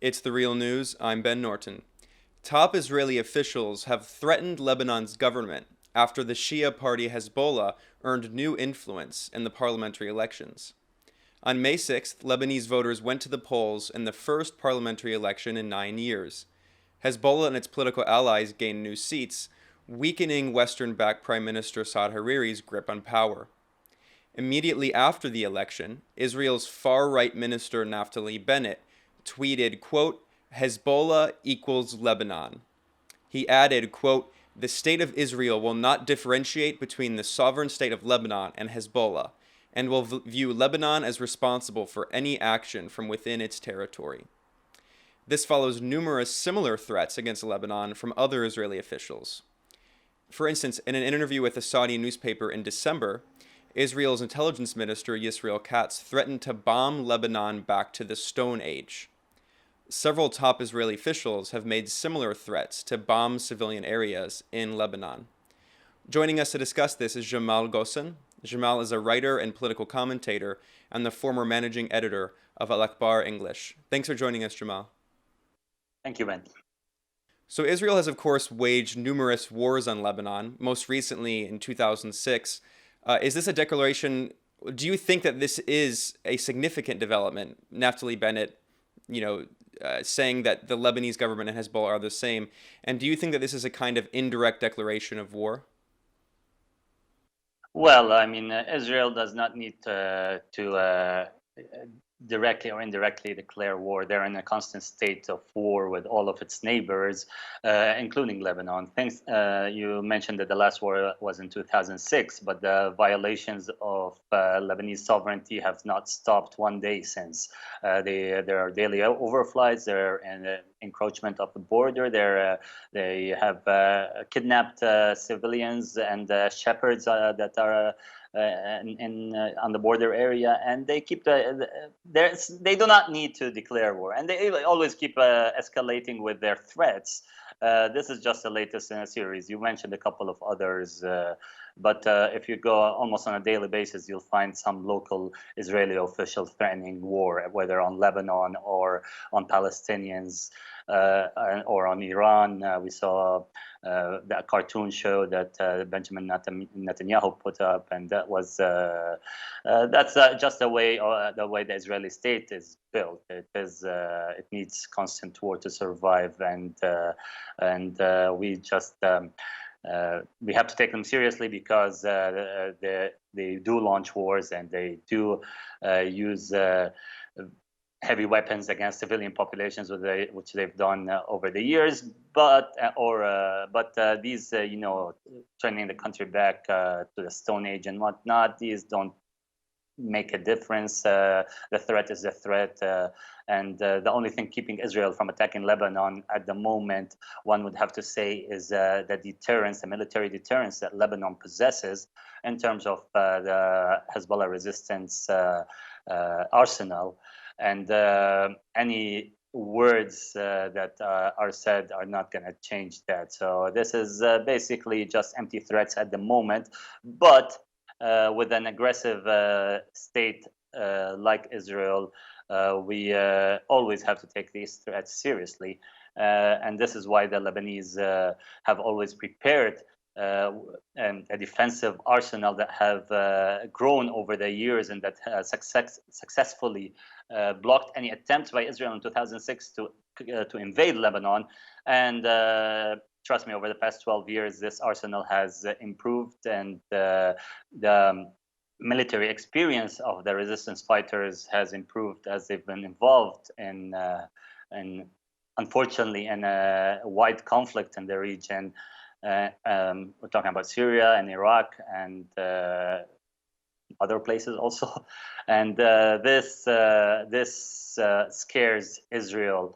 It's the real news. I'm Ben Norton. Top Israeli officials have threatened Lebanon's government after the Shia party Hezbollah earned new influence in the parliamentary elections. On May 6th, Lebanese voters went to the polls in the first parliamentary election in 9 years. Hezbollah and its political allies gained new seats, weakening Western-backed Prime Minister Saad Hariri's grip on power. Immediately after the election, Israel's far-right minister Naftali Bennett tweeted, quote, Hezbollah equals Lebanon. He added, quote, the state of Israel will not differentiate between the sovereign state of Lebanon and Hezbollah, and will view Lebanon as responsible for any action from within its territory. This follows numerous similar threats against Lebanon from other Israeli officials. For instance, in an interview with a Saudi newspaper in December, Israel's intelligence minister Yisrael Katz threatened to bomb Lebanon back to the Stone Age. Several top Israeli officials have made similar threats to bomb civilian areas in Lebanon. Joining us to discuss this is Jamal Ghosn. Jamal is a writer and political commentator and the former managing editor of Al Akhbar English. Thanks for joining us, Jamal. Thank you, Ben. So Israel has, of course, waged numerous wars on Lebanon, most recently in 2006. Is this a declaration? Do you think that this is a significant development? Naftali Bennett, saying that the Lebanese government and Hezbollah are the same. And do you think that this is a kind of indirect declaration of war? Well, I mean, Israel does not need to directly or indirectly declare war. They're in a constant state of war with all of its neighbors, including Lebanon. Things you mentioned that the last war was in 2006, but the violations of Lebanese sovereignty have not stopped one day since. There are daily overflights. There an encroachment of the border. They have kidnapped civilians and shepherds that are on the border area, and they keep they do not need to declare war, and they always keep escalating with their threats. This is just the latest in a series. You mentioned a couple of others, but if you go almost on a daily basis, you'll find some local Israeli officials threatening war, whether on Lebanon or on Palestinians or on Iran. We saw that cartoon show that Benjamin Netanyahu put up, and that was that's just the way the Israeli state is built. It needs constant war to survive, and we just we have to take them seriously because they do launch wars, and they do use heavy weapons against civilian populations, which they've done over the years. But these, turning the country back to the Stone Age and whatnot, these don't make a difference. The threat is a threat, and the only thing keeping Israel from attacking Lebanon at the moment, one would have to say, is the deterrence, the military deterrence that Lebanon possesses in terms of the Hezbollah resistance arsenal. And any words that are said are not going to change that. So this is basically just empty threats at the moment. But with an aggressive state like Israel, we always have to take these threats seriously. And this is why the Lebanese have always prepared and a defensive arsenal that have grown over the years, and that has successfully blocked any attempts by Israel in 2006 to invade Lebanon. And trust me, over the past 12 years, this arsenal has improved, and the military experience of the resistance fighters has improved as they've been involved in unfortunately, in a wide conflict in the region. We're talking about Syria and Iraq and other places also, and this scares Israel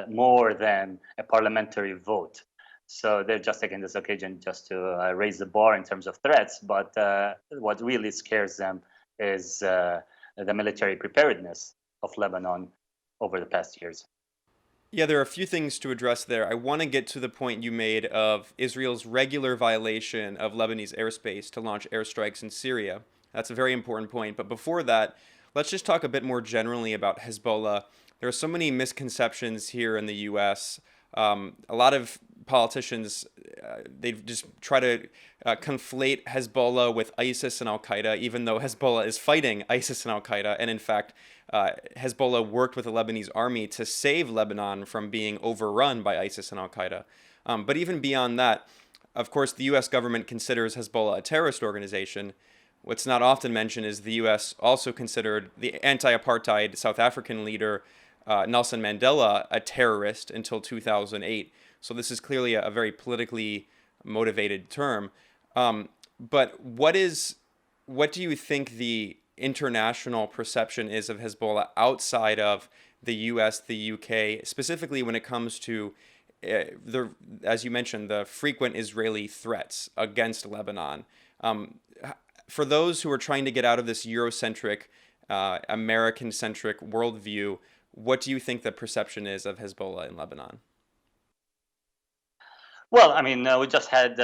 more than a parliamentary vote. So they're just taking this occasion just to raise the bar in terms of threats. But what really scares them is the military preparedness of Lebanon over the past years. Yeah, there are a few things to address there. I want to get to the point you made of Israel's regular violation of Lebanese airspace to launch airstrikes in Syria. That's a very important point. But before that, let's just talk a bit more generally about Hezbollah. there are so many misconceptions here in the U.S. A lot of politicians, they just try to conflate Hezbollah with ISIS and Al Qaeda, even though Hezbollah is fighting ISIS and Al Qaeda. And in fact, Hezbollah worked with the Lebanese army to save Lebanon from being overrun by ISIS and Al Qaeda. But even beyond that, of course, the U.S. government considers Hezbollah a terrorist organization. What's not often mentioned is the U.S. also considered the anti-apartheid South African leader Nelson Mandela a terrorist until 2008. So this is clearly a very politically motivated term. But what do you think the international perception is of Hezbollah outside of the U.S., the U.K., specifically when it comes to as you mentioned, the frequent Israeli threats against Lebanon? For those who are trying to get out of this Eurocentric, American-centric worldview, what do you think the perception is of Hezbollah in Lebanon? Well, I mean, we just had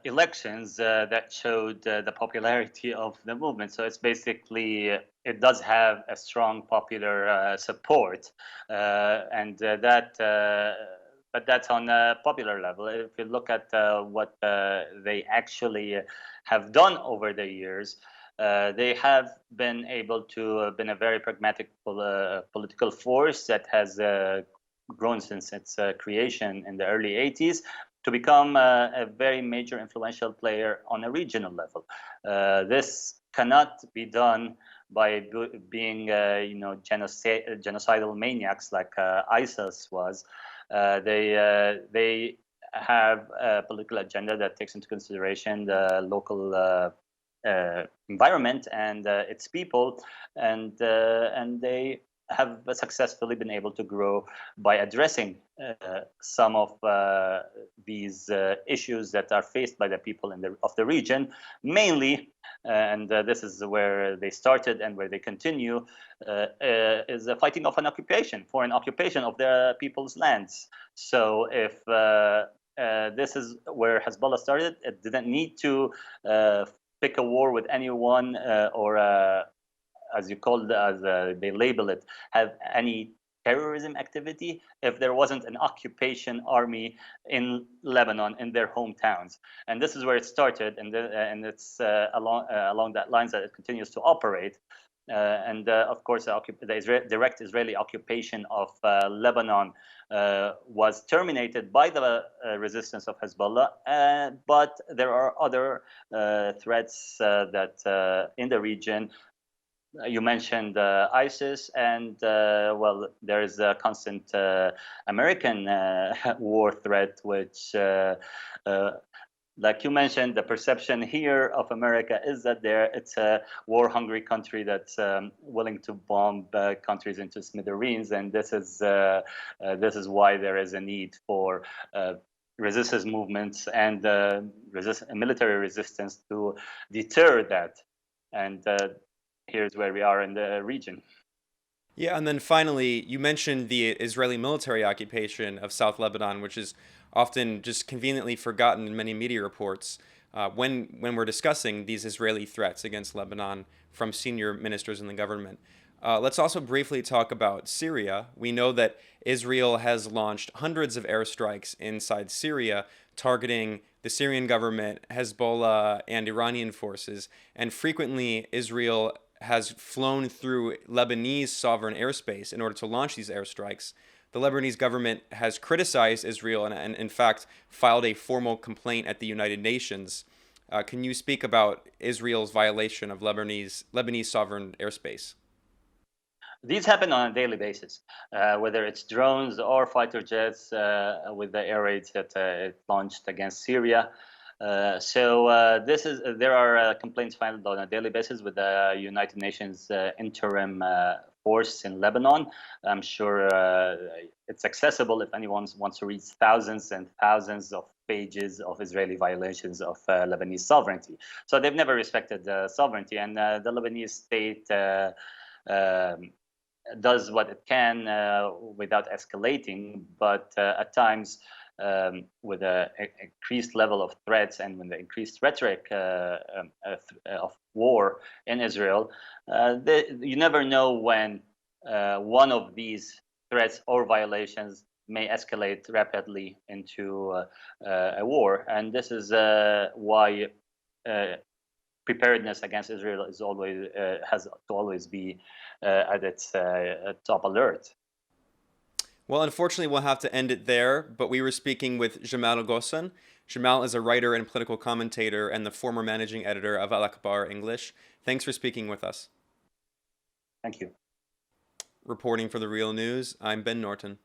elections that showed the popularity of the movement. So it's basically, it does have a strong popular support, and but that's on a popular level. If you look at what they actually have done over the years, they have been able to been a very pragmatic political force that has grown since its creation in the early 80s to become a very major influential player on a regional level. This cannot be done by being, genocidal maniacs like ISIS was. They have a political agenda that takes into consideration the local environment and its people, and they have successfully been able to grow by addressing some of these issues that are faced by the people of the region, mainly, and this is where they started and where they continue, is the fighting of an occupation, for an occupation of the people's lands. So if this is where Hezbollah started, it didn't need to pick a war with anyone or as you call it, as they label it, have any terrorism activity if there wasn't an occupation army in Lebanon, in their hometowns. And this is where it started, and it's along that lines that it continues to operate. Of course, the direct Israeli occupation of Lebanon was terminated by the resistance of Hezbollah, but there are other threats that in the region. You mentioned ISIS, and well, there is a constant American war threat, which, like you mentioned, the perception here of America is that it's a war-hungry country that's willing to bomb countries into smithereens, and this is why there is a need for resistance movements and military resistance to deter that. And here's where we are in the region. Yeah, and then finally, you mentioned the Israeli military occupation of South Lebanon, which is often just conveniently forgotten in many media reports when we're discussing these Israeli threats against Lebanon from senior ministers in the government. Let's also briefly talk about Syria. We know that Israel has launched hundreds of airstrikes inside Syria, targeting the Syrian government, Hezbollah, and Iranian forces, and frequently Israel has flown through Lebanese sovereign airspace in order to launch these airstrikes. The Lebanese government has criticized Israel and in fact, filed a formal complaint at the United Nations. Can you speak about Israel's violation of Lebanese sovereign airspace? These happen on a daily basis, whether it's drones or fighter jets with the air raids that it launched against Syria. There are complaints filed on a daily basis with the United Nations interim force in Lebanon. I'm sure it's accessible if anyone wants to read thousands and thousands of pages of Israeli violations of Lebanese sovereignty. So they've never respected sovereignty, and the Lebanese state does what it can without escalating, but at times with an increased level of threats and with the increased rhetoric of war in Israel, you never know when one of these threats or violations may escalate rapidly into a war. And this is why preparedness against Israel is always has to always be at its top alert. Well, unfortunately, we'll have to end it there, but we were speaking with Jamal Ghosn. Jamal is a writer and political commentator and the former managing editor of Al Akhbar English. Thanks for speaking with us. Thank you. Reporting for The Real News, I'm Ben Norton.